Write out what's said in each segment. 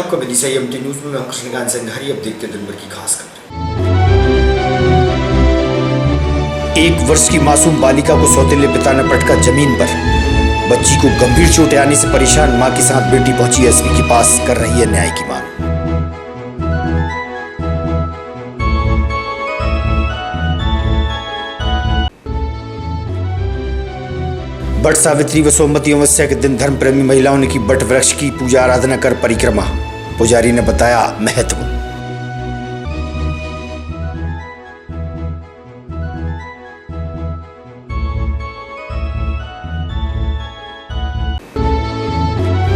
आपको मिली CMT news में मैं कृष्णकांत संघारी। अब देखते दिन भर की खास खबर। 1 वर्ष की मासूम बालिका को सौतेले पिता ने पटका जमीन पर। बच्ची को गंभीर चोटें आने से परेशान मां के साथ बेटी पहुंची एसपी के पास, कर रही है न्याय की मांग। बट सावित्री व सोमवती अमावस्या के दिन धर्म प्रेमी महिलाओं ने की बट वृक्ष की पूजा आराधना कर परिक्रमा। पुजारी ने बताया महत्व।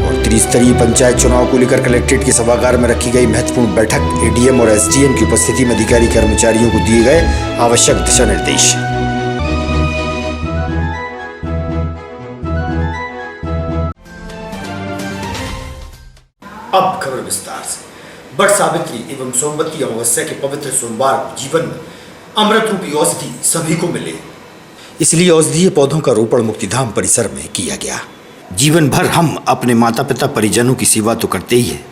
और त्रिस्तरीय पंचायत चुनाव को लेकर कलेक्ट्रेट के सभागार में रखी गई महत्वपूर्ण बैठक। ADM और SDM की उपस्थिति में अधिकारी कर्मचारियों को दिए गए आवश्यक दिशा निर्देश। अब खबर विस्तार से। बट सावित्री एवं सोमवती अमावस्या के पवित्र सोमवार जीवन में अमृत रूपी औषधि सभी को मिले, इसलिए औषधीय पौधों का रोपण मुक्तिधाम परिसर में किया गया। जीवन भर हम अपने माता पिता परिजनों की सेवा तो करते ही हैं,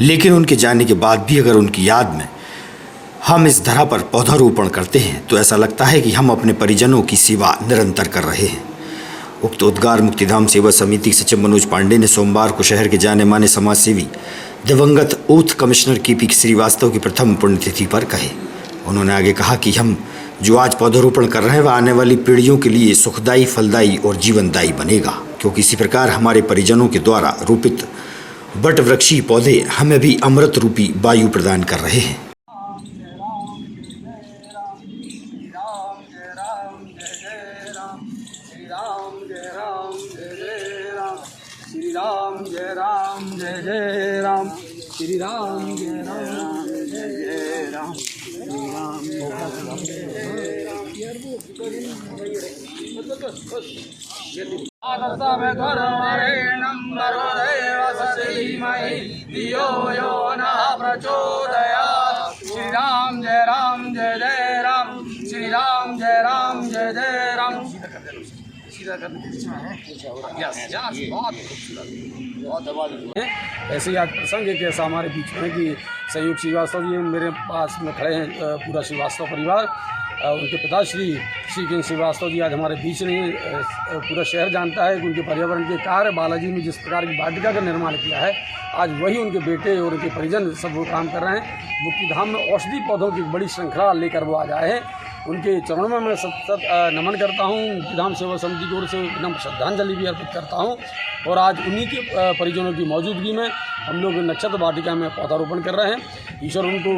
लेकिन उनके जाने के बाद भी अगर उनकी याद में हम इस धरा पर पौधारोपण करते हैं तो ऐसा लगता है कि हम अपने परिजनों की सेवा निरंतर कर रहे हैं। उक्त उद्गार मुक्तिधाम सेवा समिति के सचिव मनोज पांडे ने सोमवार को शहर के जाने माने समाज सेवी दिवंगत ओथ कमिश्नर KP श्रीवास्तव की प्रथम पुण्यतिथि पर कहे। उन्होंने आगे कहा कि हम जो आज पौधारोपण कर रहे हैं वह आने वाली पीढ़ियों के लिए सुखदायी, फलदायी और जीवनदायी बनेगा, क्योंकि इसी प्रकार हमारे परिजनों के द्वारा रोपित बट वृक्षी पौधे हमें भी अमृत रूपी वायु प्रदान कर रहे हैं। श्री राम जय राम जय जय राम, श्री राम जय राम जय जय राम, श्री राम धियो यो नः प्रचोदयात्। श्री राम जय राम जय जय राम, श्री राम जय राम जय जय राम। ऐसे ही आज प्रसंग एक ऐसा हमारे बीच में कि संयुक्त श्रीवास्तव जी मेरे पास में खड़े हैं, पूरा श्रीवास्तव परिवार। उनके पिता श्री किंग श्रीवास्तव जी आज हमारे बीच नहीं। पूरा शहर जानता है कि उनके पर्यावरण के कार्य बालाजी में जिस प्रकार की वाटिका का निर्माण किया है, आज वही उनके बेटे और उनके परिजन सब वो काम कर रहे हैं। मुक्तिधाम में औषधि पौधों की बड़ी श्रृंखला लेकर वो आज आए हैं। उनके चरणों में मैं सतत नमन करता हूँ। मुक्तिधाम सेवा समिति की ओर से विनम्र श्रद्धांजलि भी अर्पित करता हूँ। और आज उन्हीं के परिजनों की मौजूदगी में हम लोग नक्षत्र वाटिका में पौधारोपण कर रहे हैं। ईश्वर उनको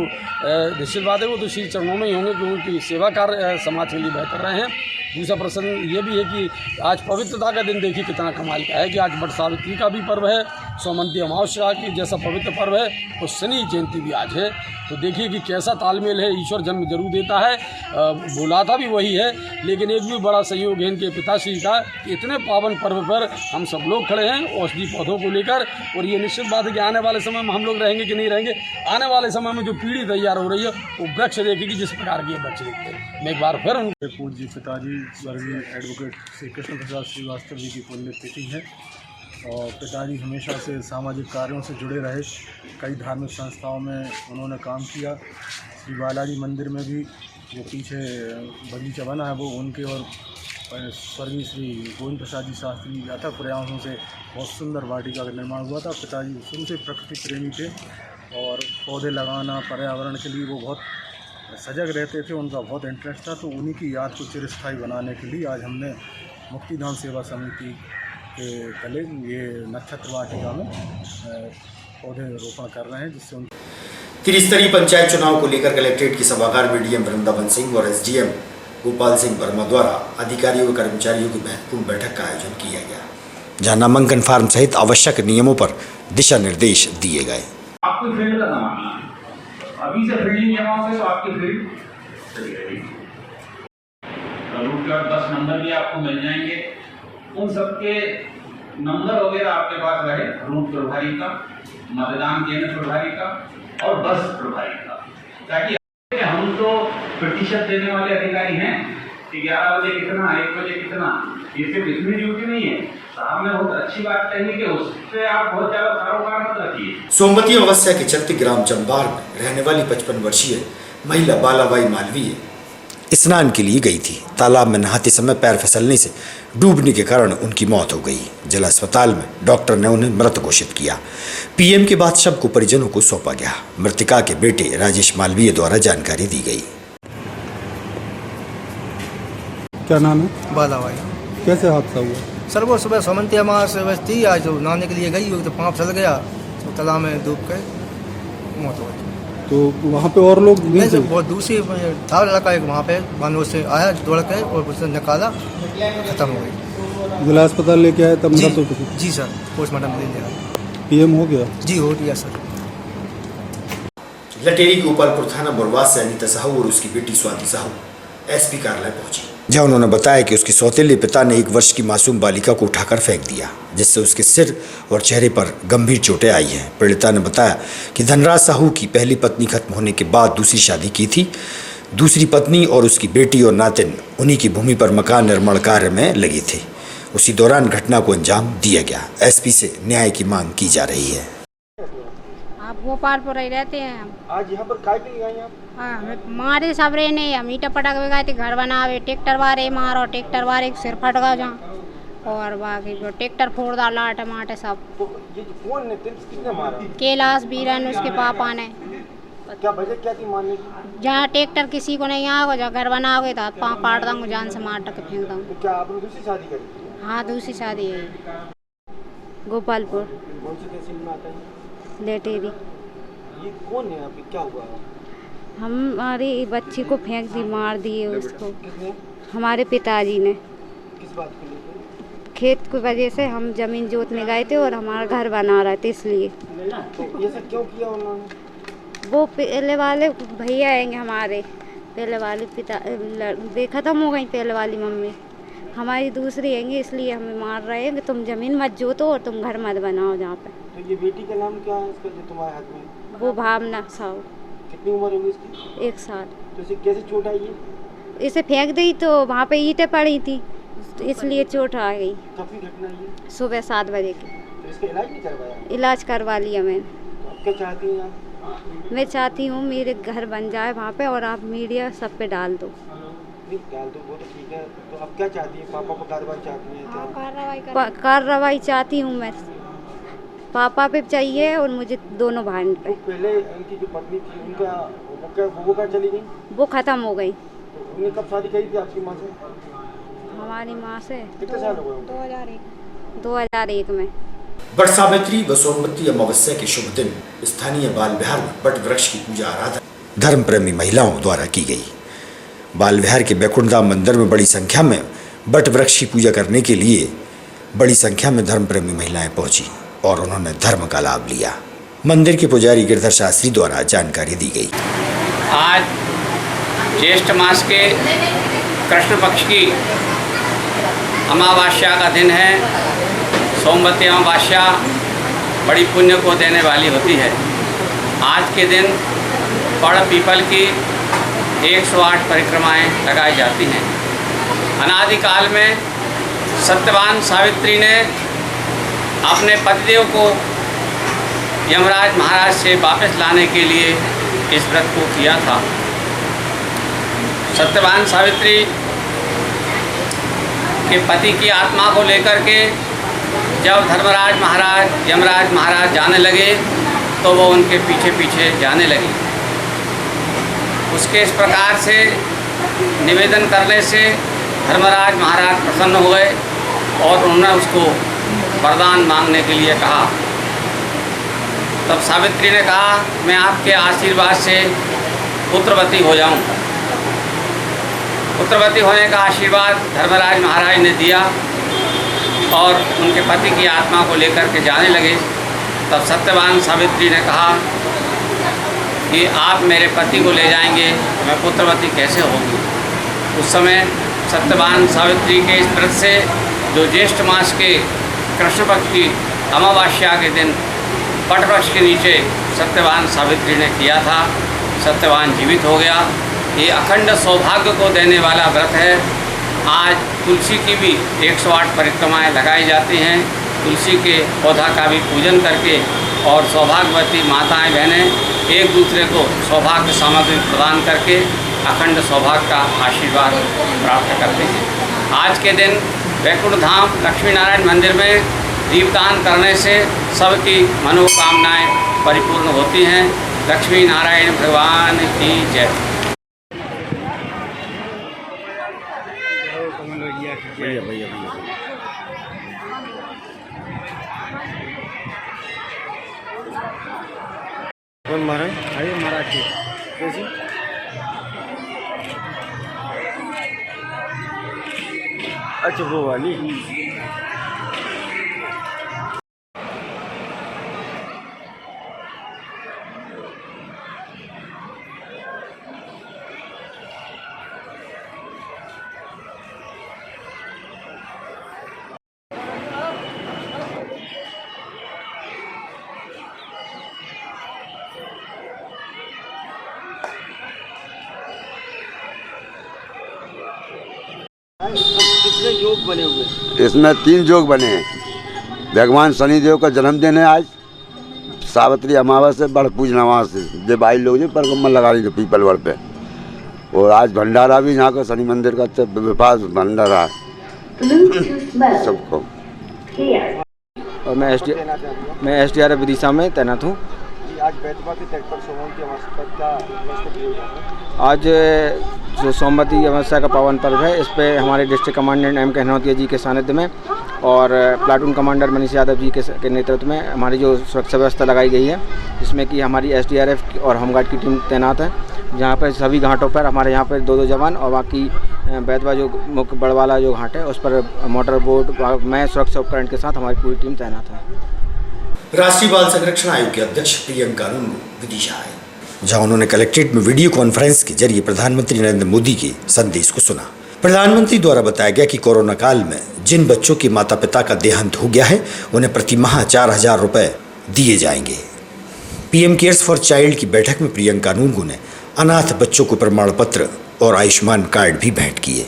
निश्चित बात है वो तो श्री चरणों में ही होंगे कि उनकी सेवा कार्य समाज के लिए बेहतर रहे हैं। दूसरा प्रसंग ये भी है कि आज पवित्रता का दिन देखिए कितना कमाल का है कि आज बट सावित्री का भी पर्व है, सोमवती अमावस्या की जैसा पवित्र पर्व है और शनि जयंती भी आज है। तो देखिए कि कैसा तालमेल है। ईश्वर जन्म जरूर देता है, बुलाता भी वही है, लेकिन एक भी बड़ा सहयोग है इनके पिताश्री का। इतने पावन पर्व पर हम सब लोग खड़े हैं औषधि पौधों को लेकर। और ये निश्चित बात है कि आने वाले समय में हम लोग रहेंगे कि नहीं रहेंगे, आने वाले समय में जो पीढ़ी तैयार हो रही है वो वृक्ष देखेगी जिस प्रकार के वृक्ष देखते हैं। मैं एक बार फिर उनके पूज्य पिताजी स्वर्गीय एडवोकेट श्री कृष्ण प्रसाद श्रीवास्तव जी की पुण्यतिथि है और पिताजी हमेशा से सामाजिक कार्यों से जुड़े रहे। कई धार्मिक संस्थाओं में उन्होंने काम किया। श्री बालाजी मंदिर में भी जो पीछे बगीचा बना है वो उनके और स्वर्गीय श्री गोविंद प्रसाद जी शास्त्री अथक प्रयासों से बहुत सुंदर वाटिका का निर्माण हुआ था। पिताजी शुरू से प्रकृति प्रेमी थे और पौधे लगाना, पर्यावरण के लिए वो बहुत सजग रहते थे, उनका बहुत इंटरेस्ट था। तो उन्हीं की याद को चिरस्थायी बनाने के लिए आज हमने मुक्तिधाम सेवा समिति के तले ये नक्षत्र वाटिका में पौधे रोपण कर रहे हैं, जिससे उन त्रिस्तरीय पंचायत चुनाव को लेकर कलेक्ट्रेट की सभागार में DM वृंदावन सिंह और SDM गोपाल सिंह वर्मा द्वारा अधिकारियों व कर्मचारियों की महत्वपूर्ण बैठक का आयोजन किया गया, जहां नामांकन फार्म सहित आवश्यक नियमों पर दिशा निर्देश दिए गए। आपको फील्ड का संभालना है, अभी से फील्डिंग जमा हो गई तो आपकी फील्ड चली रहेगी। रूट के 10 नंबर भी आपको मिल जाएंगे, उन सबके नंबर वगैरह आपके पास रहे, रूट प्रभारी का, मतदान केंद्र प्रभारी का और बस प्रभारी का, ताकि हम तो प्रतिशत देने वाले अधिकारी हैं कि 11 बजे कितना, 1 बजे कितना, ये सिर्फ इतनी ड्यूटी नहीं है। साहब ने बहुत अच्छी बात कही कि उससे आप बहुत ज्यादा कारोबार मत रखिए। सोमवती अमावस्या के चलते ग्राम चंबार में रहने वाली 55 वर्षीय महिला बालाबाई मालवीय स्नान के लिए गई थी। तालाब में नहाते समय पैर फिसलने से डूबने के कारण उनकी मौत हो गई। जिला अस्पताल में डॉक्टर ने उन्हें मृत घोषित किया। पीएम के बाद शव को परिजनों को सौंपा गया। मृतका के बेटे राजेश मालवीय द्वारा जानकारी दी गई। क्या नाम है? बालाबाई। कैसे हादसा हुआ? सर वो सुबह सोमवती अमावस्या बस थी, आज जो नहाने के लिए गई वो तो पाँव फिसल गया तो तालाब में डूब के मौत हो गई। तो वहाँ पे और लोग नहीं नहीं थे? तो बहुत दूसरी था लड़का एक वहाँ पे बानों से आया दौड़ के और उसने निकाला, खत्म हो गई। जिला अस्पताल लेके आए तब मृत हो चुकी? जी सर, पोस्टमार्टम ले लिया। पीएम हो गया? जी हो गया सर। लटेरी गोपालपुर थाना मुरवास से अनीता साहू और उसकी बेटी स्वाति साहू एसपी कार्यालय पहुंची, जहां उन्होंने बताया कि उसके सौतेले पिता ने 1 वर्ष की मासूम बालिका को उठाकर फेंक दिया, जिससे उसके सिर और चेहरे पर गंभीर चोटें आई हैं। पीड़िता ने बताया कि धनराज साहू की पहली पत्नी खत्म होने के बाद दूसरी शादी की थी। दूसरी पत्नी और उसकी बेटी और नातिन उन्हीं की भूमि पर मकान निर्माण कार्य में लगी थी। उसी दौरान घटना को अंजाम दिया गया। एसपी से न्याय की मांग की जा रही है। आप गोपालपुर ही रहते हैं हम। आज यहाँ पर काय के लिए आए आप? हाँ, हमारे सबरे ने हम ईटा पटक गए थे घर बनावे, ट्रैक्टर वाले मारो, ट्रैक्टर वाले सिर फट गया जहाँ, और बाकी जो ट्रैक्टर फोड़ डाला टमाटर सब। तो ये कौन ने किसने मारा? कैलाश बीरन उसके पापा ने। क्या वजह क्या थी मारने की? जहाँ ट्रैक्टर किसी को नहीं आओगे, जहाँ घर बनाओगे तो पाँव काट दूँगा, जान से मार के फेंक दूँगा। तो क्या आपने दूसरी शादी करी थी? हाँ, दूसरी शादी है। गोपालपुर कौन सी तहसील में आता है? लेटेरी। ये कौन है आपकी, क्या हुआ? हमारी बच्ची को फेंक दी, मार दिए उसको। किसने? हमारे पिताजी ने। किस बात को लेकर? खेत की वजह से हम जमीन जोतने गए थे और हमारा घर बना रहे थे, इसलिए। तो ये सब क्यों किया उन्होंने? वो पहले वाले भैया आएंगे हमारे, पहले वाले पिता खत्म हो गई, पहले वाली मम्मी हमारी दूसरी आएंगे, इसलिए हमें मार रहे हैं कि तुम जमीन मत जोतो और तुम घर मत बनाओ जहाँ पे। तो ये बेटी का नाम क्या है इसका जो तुम्हारे हाथ में? वो भावना साहू। कितनी उम्र होगी इसकी? 1 साल। तो इसे कैसे चोट आई है? इसे फेंक दी तो वहाँ पे ईंटें पड़ी थी, तो इसलिए चोट आ गई। कब की घटना है? सुबह 7 बजे की। तो इसका इलाज नहीं करवाया? इलाज करवा लिया मैंने। तो अब क्या चाहती हैं आप? मैं चाहती हूँ मेरे घर बन जाए वहाँ पे और आप मीडिया सब पे डाल दो। नहीं डाल दो, वो तो ठीक है। तो अब क्या चाहती है? पापा को कार्रवाई चाहती है? कार्रवाई चाहती हूँ मैं, पापा पे चाहिए और मुझे दोनों भाई पे। पहले उनकी जो पत्नी थी उनका वो क्या चली गई? वो खत्म हो गई। तो उन्हें कब शादी करी थी आपकी माँ से? हमारी माँ से कितने साल हो गए? 2001 में। बट सावित्री व सोमवती अमावस्या के शुभ दिन स्थानीय बाल विहार में बट वृक्ष की पूजा आराधना धर्म प्रेमी महिलाओं द्वारा की गई। बाल विहार के बैकुंठधाम मंदिर में बड़ी संख्या में बट वृक्ष की पूजा करने के लिए बड़ी संख्या में धर्म प्रेमी महिलाएं पहुंची और उन्होंने धर्म का लाभ लिया। मंदिर के पुजारी गिरधर शास्त्री द्वारा जानकारी दी गई। आज ज्येष्ठ मास के कृष्ण पक्ष की अमावस्या का दिन है। सोमवती अमावस्या बड़ी पुण्य को देने वाली होती है। आज के दिन बड़ पीपल की 108 परिक्रमाएं लगाई जाती हैं। अनादिकाल में सत्यवान सावित्री ने अपने पतिदेव को यमराज महाराज से वापस लाने के लिए इस व्रत को किया था। सत्यवान सावित्री के पति की आत्मा को लेकर के जब यमराज महाराज जाने लगे तो वो उनके पीछे पीछे जाने लगी। उसके इस प्रकार से निवेदन करने से धर्मराज महाराज प्रसन्न हुए और उन्होंने उसको वरदान मांगने के लिए कहा। तब सावित्री ने कहा, मैं आपके आशीर्वाद से पुत्रवती हो जाऊं। पुत्रवती होने का आशीर्वाद धर्मराज महाराज ने दिया और उनके पति की आत्मा को लेकर के जाने लगे। तब सत्यवान सावित्री ने कहा कि आप मेरे पति को ले जाएंगे, मैं पुत्रवती कैसे होगी। उस समय सत्यवान सावित्री के इस व्रत से जो ज्येष्ठ मास के कृष्ण पक्ष की अमावस्या के दिन बट वृक्ष के नीचे सत्यवान सावित्री ने किया था, सत्यवान जीवित हो गया। ये अखंड सौभाग्य को देने वाला व्रत है। आज तुलसी की भी 108 परिक्रमाएँ लगाई जाती हैं। तुलसी के पौधा का भी पूजन करके और सौभाग्यवती माताएं बहनें एक दूसरे को सौभाग्य सामग्री प्रदान करके अखंड सौभाग्य का आशीर्वाद प्राप्त करते हैं। आज के दिन वैकुंठ धाम लक्ष्मी नारायण मंदिर में दीपदान करने से सबकी मनोकामनाएं परिपूर्ण होती हैं। लक्ष्मी नारायण भगवान की जय। कौन मारा? अरे मारा थे कैसे? अच्छा वो वाली। कितने योग बने हुए? इसमें 3 योग बने हैं। भगवान शनिदेव का जन्मदिन है आज, सावित्री अमावस्या बड़ पूजनवास से भाई लोग जो परिक्रमा लगा रही थे पीपल वड़ पे, और आज भंडारा भी यहाँ का शनि मंदिर का विपास भंडारा सबको। और मैं SDRF विदिशा में तैनात हूँ। आज बैतवा के तट पर सोमवती अमावस्या पर क्या व्यवस्था की है? आज जो सोमवती अमावस्या का पावन पर्व है, इस पे हमारे डिस्ट्रिक्ट कमांडेंट M. कहनौतिया जी के सानिध्य में और प्लाटून कमांडर मनीष यादव जी के नेतृत्व में हमारी जो सुरक्षा व्यवस्था लगाई गई है, जिसमें कि हमारी SDRF और होमगार्ड की टीम तैनात है। जहाँ पर सभी घाटों पर हमारे यहाँ पर 2-2 जवान और बाकी बैतवा जो मुख्य बड़वाला जो घाट है उस पर मोटर बोट में सुरक्षा उपकरण के साथ हमारी पूरी टीम तैनात है। राष्ट्रीय बाल संरक्षण आयोग के अध्यक्ष प्रियंका नुन्नू विदिशा आए, जहां उन्होंने कलेक्ट्रेट में वीडियो कॉन्फ्रेंस के जरिए प्रधानमंत्री नरेंद्र मोदी के संदेश को सुना। प्रधानमंत्री द्वारा बताया गया कि कोरोना काल में जिन बच्चों के माता पिता का देहांत हो गया है उन्हें प्रति माह 4,000 रुपए दिए जाएंगे। PM केयर्स फॉर चाइल्ड की बैठक में प्रियंका नुन्नू ने अनाथ बच्चों को प्रमाण पत्र और आयुष्मान कार्ड भी भेंट किए।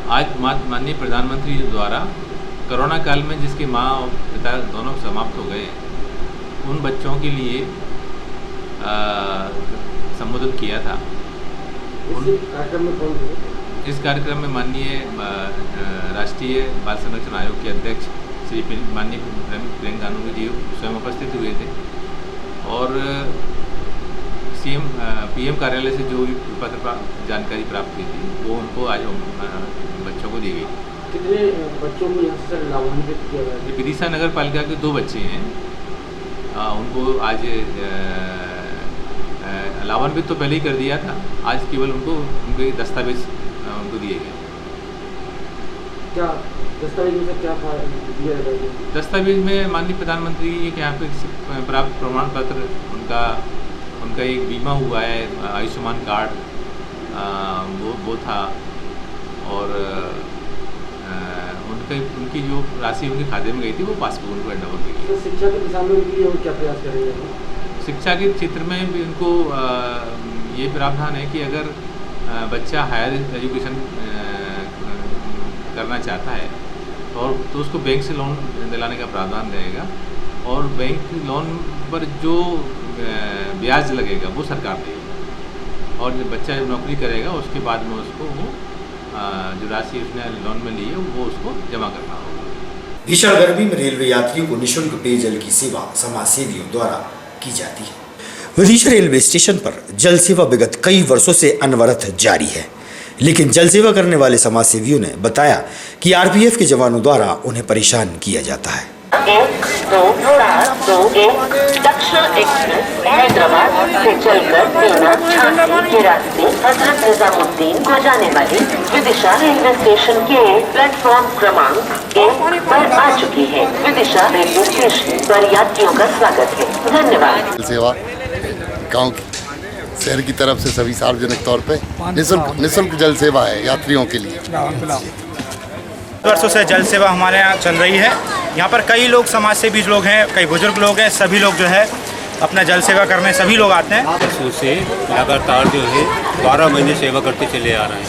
आज माननीय प्रधानमंत्री द्वारा कोरोना काल में जिसके माँ और पिता दोनों समाप्त हो गए, उन बच्चों के लिए संबोधित किया था। इस कार्यक्रम में माननीय राष्ट्रीय बाल संरक्षण आयोग के अध्यक्ष श्री माननीय प्रियंका नुन्नू जी स्वयं उपस्थित हुए थे और PM कार्यालय से जो भी पत्र जानकारी प्राप्त हुई थी वो उनको आज बच्चों को दी गई। कितने बच्चों को यहाँ से लाभान्वित किया गया? विदिशा नगर पालिका के 2 बच्चे हैं, उनको आज लाभान्वित तो पहले ही कर दिया था, आज केवल उनको उनके दस्तावेज उनको दिए गए। क्या दस्तावेज में क्या दिया गया? दस्तावेज में माननीय प्रधानमंत्री के यहाँ पे प्राप्त प्रमाण पत्र, उनका एक बीमा हुआ है, आयुष्मान कार्ड वो था, और उनकी जो राशि उनके खाते में गई थी वो पासबुक उनको हैंड ओवर की। तो शिक्षा के दिशा में उनके लिए क्या प्रयास कर रही है? शिक्षा के क्षेत्र में भी उनको ये प्रावधान है कि अगर बच्चा हायर एजुकेशन करना चाहता है और तो उसको बैंक से लोन दिलाने का प्रावधान रहेगा, और बैंक लोन पर जो ब्याज लगेगा वो सरकार देगी, और जब बच्चा जब नौकरी करेगा उसके बाद में उसको वो जो राशि उसने लोन में ली है वो उसको जमा करना होगा। भीषण गर्मी में रेलवे यात्रियों को निःशुल्क पेयजल की सेवा समाज सेवियों द्वारा की जाती है। विदिशा रेलवे स्टेशन पर जल सेवा विगत कई वर्षों से अनवरत जारी है, लेकिन जल सेवा करने वाले समाज सेवियों ने बताया कि RPF के जवानों द्वारा उन्हें परेशान किया जाता है। 1221 दक्षिण एक्सप्रेस हैदराबाद से चलकर बीना झांसी के रास्ते हजरत निजामुद्दीन को जाने वाली विदिशा रेलवे स्टेशन के प्लेटफॉर्म क्रमांक 1 पर आ चुकी है। विदिशा रेलवे स्टेशन पर यात्रियों का स्वागत है। धन्यवाद। सेवा गाँव की शहर की तरफ से सभी सार्वजनिक तौर पे निःशुल्क जल सेवा है यात्रियों के लिए। वर्षों से जल सेवा हमारे यहाँ चल रही है। यहाँ पर कई लोग समाज से बीच लोग हैं, कई बुजुर्ग लोग हैं, सभी लोग जो है अपना जल सेवा करने सभी लोग आते हैं। वर्षों से लगातार जो है 12 महीने सेवा करते चले आ रहे हैं,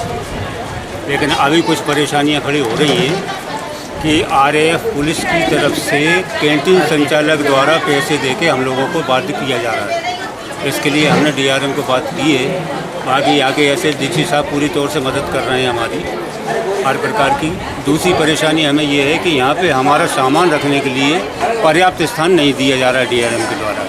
लेकिन अभी कुछ परेशानियाँ खड़ी हो रही हैं कि RAF पुलिस की तरफ से कैंटीन संचालक द्वारा पैसे देके हम लोगों को बाध्य किया जा रहा है। इसके लिए हमने DRM को बात की है। बाकी आगे ऐसे दीक्षित साहब पूरी तौर से मदद कर रहे हैं हमारी हर प्रकार की। दूसरी परेशानी हमें ये है कि यहाँ पे हमारा सामान रखने के लिए पर्याप्त स्थान नहीं दिया जा रहा है DRM के द्वारा,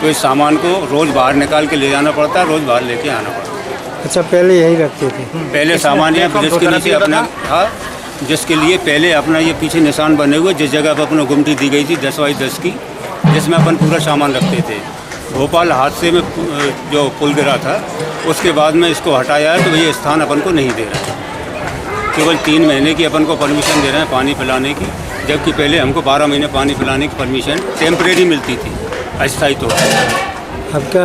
तो इस सामान को रोज़ बाहर निकाल के ले जाना पड़ता है, रोज़ बाहर लेके आना पड़ता है। अच्छा, पहले यही रखते थे? पहले सामान यहाँ ब्रिज के नीचे अपना था, जिसके लिए पहले अपना ये पीछे निशान बने हुए जिस जगह पर अपना गुमटी दी गई थी 10x10 की, जिसमें अपन पूरा सामान रखते थे। भोपाल हादसे में जो पुल गिरा था उसके बाद में इसको हटाया है, तो ये स्थान अपन को नहीं दे रहा है। केवल 3 महीने की अपन को परमिशन दे रहे हैं पानी पिलाने की, जबकि पहले हमको 12 महीने पानी पिलाने की परमिशन टेम्परेरी मिलती थी, अस्थायी तौर पर। आपका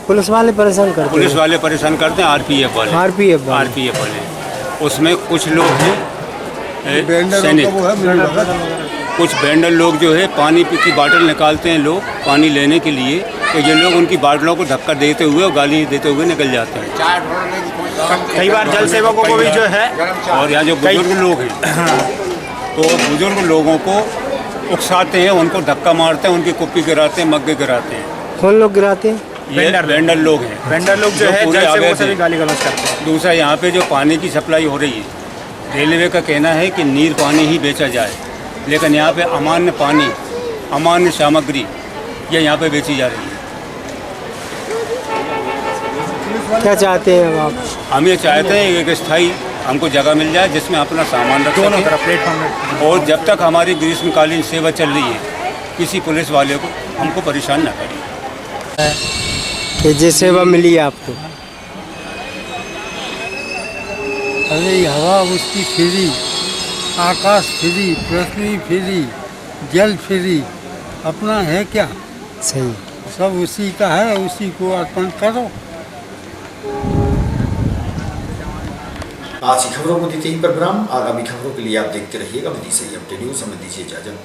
पुलिस वाले परेशान करते हैं? पुलिस वाले परेशान करते हैं, RPF वाले। उसमें कुछ लोग हैं सैनिक, कुछ वेंडर लोग जो है पानी की बाटल निकालते हैं लोग पानी लेने के लिए, तो ये लोग उनकी बाटलों को धक्का देते हुए और गाली देते हुए निकल जाते हैं। कई बार जल सेवकों को भी जो है, और यहाँ जो बुजुर्ग लोग हैं तो बुजुर्ग लोगों को उकसाते हैं, उनको धक्का मारते हैं, उनकी कुप्पी गिराते हैं, मग्गे गिराते हैं। कौन लोग गिराते हैं? वेंडर लोग हैं। वेंडर लोग जो है जल सेवकों से भी गाली गलौज करते हैं। दूसरा, यहाँ पे जो पानी की सप्लाई हो रही है, रेलवे का कहना है कि नीर पानी ही बेचा जाए, लेकिन यहाँ पे अमान्य पानी, अमान्य सामग्री ये यहाँ पे बेची जा रही है। क्या चाहते हैं आप? हम ये चाहते हैं एक स्थायी हमको जगह मिल जाए जिसमें अपना सामान रख दोनों तरफ प्लेटफॉर्म में, और जब तक हमारी ग्रीष्मकालीन सेवा चल रही है किसी पुलिस वाले को हमको परेशान न करें। कि ये सेवा मिली है आपको? अरे हवा उसकी फ्री, आकाश फ्री, पृथ्वी फ्री, जल फ्री, अपना है क्या? सही, सब उसी का है, उसी को अर्पण करो। आज की खबरों को देते ही पर विराम। आगामी खबरों के लिए आप देखते रहिएगा विदिशा अपडेट न्यूज़। हमें दीजिए इजाजत।